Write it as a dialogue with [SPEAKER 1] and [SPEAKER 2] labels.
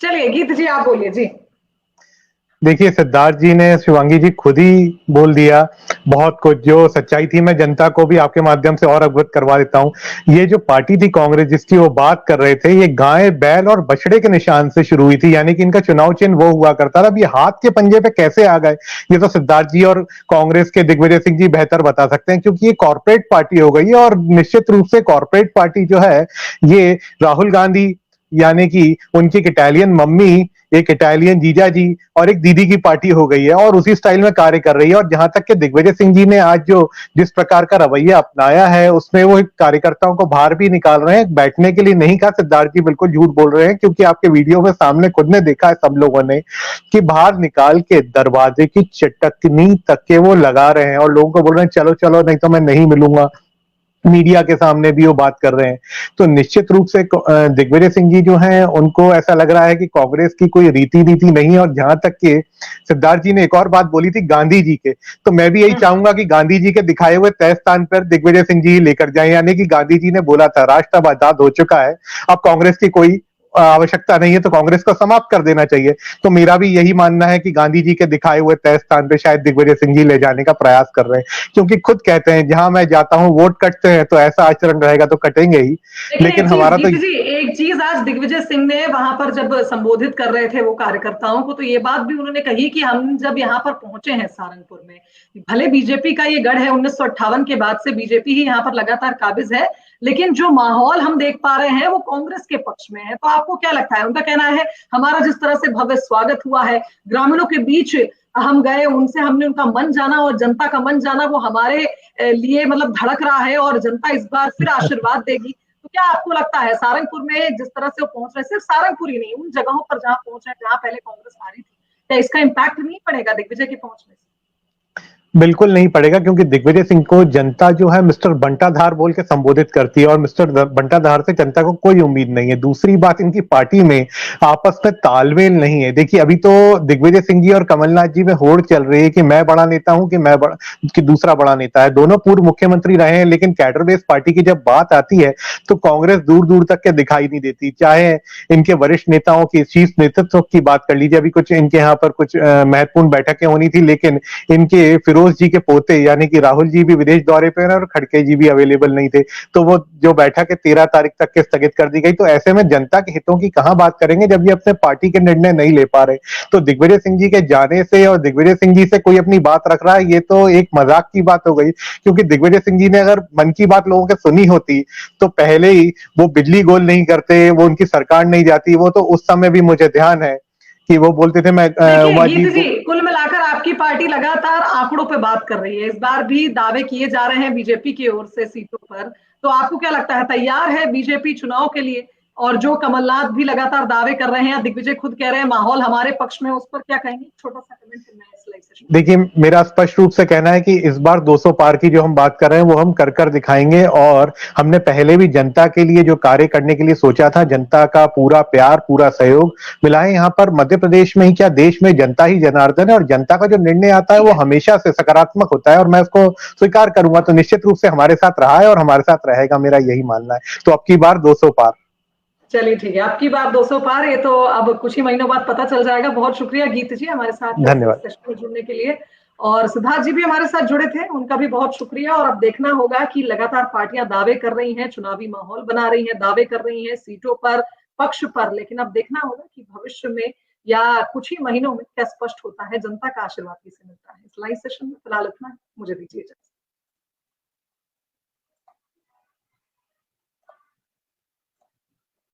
[SPEAKER 1] चलिए गीत जी आप बोलिए जी।
[SPEAKER 2] देखिए, सिद्धार्थ जी ने, शिवांगी जी खुद ही बोल दिया बहुत कुछ जो सच्चाई थी। मैं जनता को भी आपके माध्यम से और अवगत करवा देता हूँ। ये जो पार्टी थी कांग्रेस जिसकी वो बात कर रहे थे, ये गाय, बैल और बछड़े के निशान से शुरू हुई थी, यानी कि इनका चुनाव चिन्ह वो हुआ करता था। अब ये हाथ के पंजे पे कैसे आ गए, ये तो सिद्धार्थ जी और कांग्रेस के दिग्विजय सिंह जी बेहतर बता सकते हैं, क्योंकि ये कॉर्पोरेट पार्टी हो गई है। और निश्चित रूप से कॉर्पोरेट पार्टी जो है, ये राहुल गांधी, यानी कि उनकी एक इटालियन मम्मी, एक इटालियन जीजा जी और एक दीदी की पार्टी हो गई है, और उसी स्टाइल में कार्य कर रही है। और जहां तक कि दिग्विजय सिंह जी ने आज जो जिस प्रकार का रवैया अपनाया है, उसमें वो कार्यकर्ताओं को बाहर भी निकाल रहे हैं। बैठने के लिए नहीं कहा, सिद्धार्थ जी बिल्कुल झूठ बोल रहे हैं, क्योंकि आपके वीडियो में सामने खुद ने देखा है सब लोगों ने कि बाहर निकाल के दरवाजे की चटकनी तक के वो लगा रहे हैं और लोगों को बोल रहे हैं चलो चलो, नहीं तो मैं नहीं मिलूंगा। मीडिया के सामने भी वो बात कर रहे हैं। तो निश्चित रूप से दिग्विजय सिंह जी जो हैं, उनको ऐसा लग रहा है कि कांग्रेस की कोई रीति नीति नहीं है। और जहां तक कि सिद्धार्थ जी ने एक और बात बोली थी गांधी जी के, तो मैं भी यही चाहूंगा कि गांधी जी के दिखाए हुए तय स्थान पर दिग्विजय सिंह जी ही लेकर जाएं। यानी कि गांधी जी ने बोला था राष्ट्र अब आजाद हो चुका है, अब कांग्रेस की कोई आवश्यकता नहीं है, तो कांग्रेस को समाप्त कर देना चाहिए। तो मेरा भी यही मानना है कि गांधी जी के दिखाए हुए तय स्थान पे शायद दिग्विजय सिंह जी ले जाने का प्रयास कर रहे हैं, क्योंकि खुद कहते हैं जहां मैं जाता हूं वोट कटते हैं, तो ऐसा आचरण रहेगा तो कटेंगे ही।
[SPEAKER 1] लेकिन
[SPEAKER 2] लेकिन
[SPEAKER 1] एक चीज
[SPEAKER 2] हमारा तो
[SPEAKER 1] गीत जी, एक चीज आज दिग्विजय सिंह ने वहां पर जब संबोधित कर रहे थे वो कार्यकर्ताओं को, तो ये बात भी उन्होंने कही कि हम जब यहाँ पर पहुंचे हैं सहारनपुर में, भले बीजेपी का ये गढ़ है, 1958 के बाद से बीजेपी ही यहाँ पर लगातार काबिज है, लेकिन जो माहौल हम देख पा रहे हैं वो कांग्रेस के पक्ष में है। तो आपको क्या लगता है? उनका कहना है हमारा जिस तरह से भव्य स्वागत हुआ है, ग्रामीणों के बीच हम गए, उनसे हमने उनका मन जाना और जनता का मन जाना, वो हमारे लिए मतलब धड़क रहा है और जनता इस बार फिर आशीर्वाद देगी। तो क्या आपको लगता है सहारनपुर में जिस तरह से वो पहुंच रहे, सिर्फ सहारनपुर ही नहीं, उन जगहों पर जहां पहुंच रहे हैं जहां पहले कांग्रेस हारी थी, क्या इसका इम्पैक्ट नहीं पड़ेगा दिग्विजय के पहुंचने से?
[SPEAKER 2] बिल्कुल नहीं पड़ेगा, क्योंकि दिग्विजय सिंह को जनता जो है मिस्टर बंटाधार बोल के संबोधित करती है, और मिस्टर बंटाधार से जनता को कोई उम्मीद नहीं है। दूसरी बात, इनकी पार्टी में आपस में तालमेल नहीं है। देखिए, अभी तो दिग्विजय सिंह जी और कमलनाथ जी में होड़ चल रही है कि मैं बड़ा नेता हूं, कि दूसरा बड़ा नेता है। दोनों पूर्व मुख्यमंत्री रहे हैं, लेकिन कैडर बेस पार्टी की जब बात आती है तो कांग्रेस दूर दूर तक के दिखाई नहीं देती। चाहे इनके वरिष्ठ नेताओं की शीर्ष नेतृत्व की बात कर लीजिए, अभी कुछ इनके यहाँ पर कुछ महत्वपूर्ण बैठकें होनी थी, लेकिन इनके फिरोज जी के पोते यानी कि राहुल जी भी विदेश दौरे पे हैं और खड़गे जी भी अवेलेबल नहीं थे, तो वो जो बैठक है 13 तारीख तक के स्थगित कर दी गई। तो ऐसे में जनता के हितों की कहां बात करेंगे जब ये अपने पार्टी के निर्णय नहीं ले पा रहे। तो दिग्विजय सिंह जी के जाने से और दिग्विजय सिंह जी से कोई अपनी बात रख रहा है, ये तो एक मजाक की बात हो गई। क्योंकि दिग्विजय सिंह जी ने अगर मन की बात लोगों के सुनी होती तो पहले ही वो बिजली गोल नहीं करते, वो उनकी सरकार नहीं जाती। वो तो उस समय भी मुझे ध्यान है कि वो बोलते थे मैं
[SPEAKER 1] देखिए
[SPEAKER 2] उमा
[SPEAKER 1] गीत
[SPEAKER 2] जी
[SPEAKER 1] जी, कुल मिलाकर आपकी पार्टी लगातार आंकड़ों पे बात कर रही है, इस बार भी दावे किए जा रहे हैं बीजेपी की ओर से सीटों पर। तो आपको क्या लगता है, तैयार है बीजेपी चुनाव के लिए? और जो कमलनाथ भी लगातार दावे कर रहे हैं, दिग्विजय खुद कह रहे हैं माहौल हमारे पक्ष में, उस पर क्या कहेंगे? छोटा सा कमेंट करना है इस लाइव सेशन।
[SPEAKER 2] देखिए, मेरा स्पष्ट रूप से कहना है कि इस बार 200 पार की जो हम बात कर रहे हैं वो हम कर कर दिखाएंगे। और हमने पहले भी जनता के लिए जो कार्य करने के लिए सोचा था, जनता का पूरा प्यार, पूरा सहयोग मिला है। यहाँ पर मध्य प्रदेश में ही क्या, देश में जनता ही जनार्दन है, और जनता का जो निर्णय आता है
[SPEAKER 1] ठीक
[SPEAKER 2] वो
[SPEAKER 1] है,
[SPEAKER 2] हमेशा से सकारात्मक होता है, और मैं उसको स्वीकार करूंगा। तो निश्चित रूप से हमारे साथ रहा है और हमारे साथ रहेगा, मेरा यही मानना है। तो अब की बार 200 पार।
[SPEAKER 1] चलिए ठीक है, आपकी बात 200 पार, ये तो अब कुछ ही महीनों बाद पता चल जाएगा। बहुत शुक्रिया गीत जी हमारे साथ इस
[SPEAKER 2] धन्यवाद।
[SPEAKER 1] सेशन में जुड़ने के लिए। और सिद्धार्थ जी भी हमारे साथ जुड़े थे, उनका भी बहुत शुक्रिया। और अब देखना होगा कि लगातार पार्टियां दावे कर रही हैं, चुनावी माहौल बना रही हैं, दावे कर रही हैं सीटों पर, पक्ष पर, लेकिन अब देखना होगा कि भविष्य में या कुछ ही महीनों में क्या स्पष्ट होता है, जनता का आशीर्वाद किसे मिलता है। इस लाइव सेशन में फिलहाल इतना, मुझे दीजिए इजाजत।